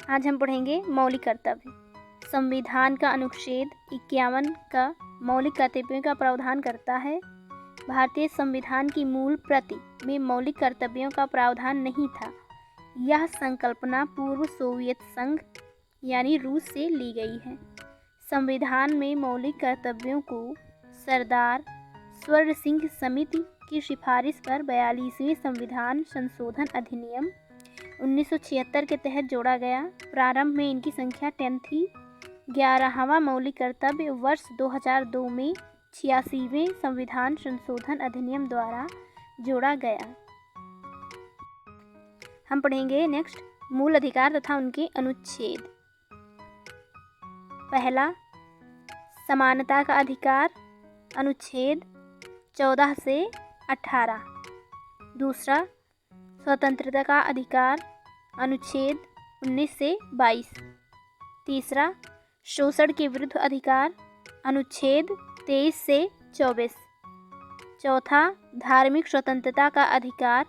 आज हम पढ़ेंगे मौलिक कर्तव्य। संविधान का अनुच्छेद 51 का मौलिक कर्तव्यों का प्रावधान करता है। भारतीय संविधान की मूल प्रति में मौलिक कर्तव्यों का प्रावधान नहीं था। यह संकल्पना पूर्व सोवियत संघ यानी रूस से ली गई है। संविधान में मौलिक कर्तव्यों को सरदार स्वर्ण सिंह समिति की सिफारिश पर 42वें संविधान संशोधन अधिनियम 1976 के तहत जोड़ा गया। प्रारंभ में इनकी संख्या 10 थी। 11वां मौलिक कर्तव्य वर्ष 2002 में 86वें संविधान संशोधन अधिनियम द्वारा जोड़ा गया। हम पढ़ेंगे नेक्स्ट मूल अधिकार तथा उनके अनुच्छेद। पहला, समानता का अधिकार, अनुच्छेद 14 से 18। दूसरा, स्वतंत्रता का अधिकार, अनुच्छेद 19 से 22। तीसरा, शोषण के विरुद्ध अधिकार, अनुच्छेद 23 से 24। चौथा, धार्मिक स्वतंत्रता का अधिकार,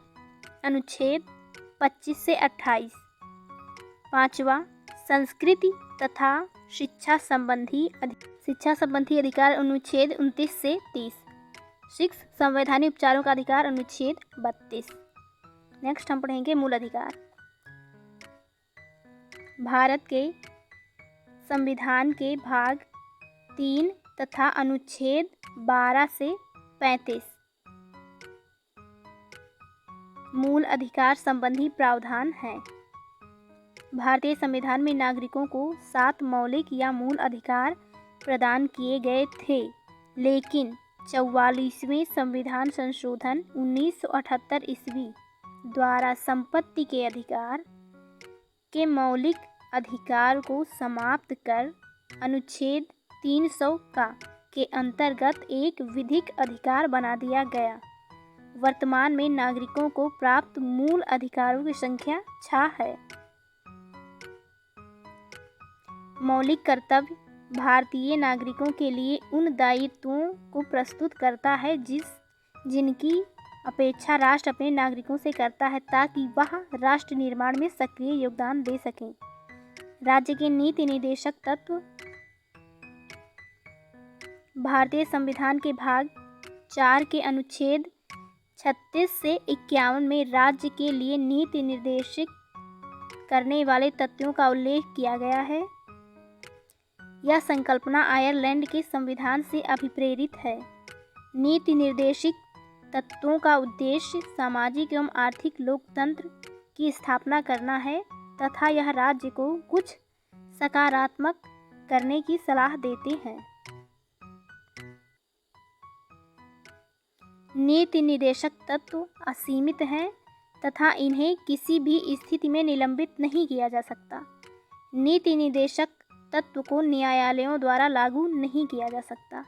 अनुच्छेद 25 से 28। पांचवा, संस्कृति तथा शिक्षा संबंधी अधिकार, अनुच्छेद 29 से 30। 6, संवैधानिक उपचारों का अधिकार, अनुच्छेद 32। नेक्स्ट हम पढ़ेंगे मूल अधिकार। भारत के संविधान के भाग 3 तथा अनुच्छेद 12 से 35 मूल अधिकार संबंधी प्रावधान है। भारतीय संविधान में नागरिकों को 7 मौलिक या मूल अधिकार प्रदान किए गए थे, लेकिन 44वें संविधान संशोधन 1978 ईस्वी द्वारा संपत्ति के अधिकार के मौलिक अधिकार को समाप्त कर अनुच्छेद 300 के अंतर्गत एक विधिक अधिकार बना दिया गया। वर्तमान में नागरिकों को प्राप्त मूल अधिकारों की संख्या 6 है। मौलिक कर्तव्य भारतीय नागरिकों के लिए उन दायित्वों को प्रस्तुत करता है जिनकी अपेक्षा राष्ट्र अपने नागरिकों से करता है, ताकि वह राष्ट्र निर्माण में सक्रिय योगदान दे सकें। राज्य के नीति निर्देशक तत्व भारतीय संविधान के भाग 4 के अनुच्छेद 36 से 51 में राज्य के लिए नीति निर्देशित करने वाले तत्वों का उल्लेख किया गया है। यह संकल्पना आयरलैंड के संविधान से अभिप्रेरित है। नीति निर्देशित तत्वों का उद्देश्य सामाजिक एवं आर्थिक लोकतंत्र की स्थापना करना है तथा यह राज्य को कुछ सकारात्मक करने की सलाह देते हैं। नीति निर्देशक तत्व असीमित हैं तथा इन्हें किसी भी स्थिति में निलंबित नहीं किया जा सकता। नीति निर्देशक तत्व को न्यायालयों द्वारा लागू नहीं किया जा सकता।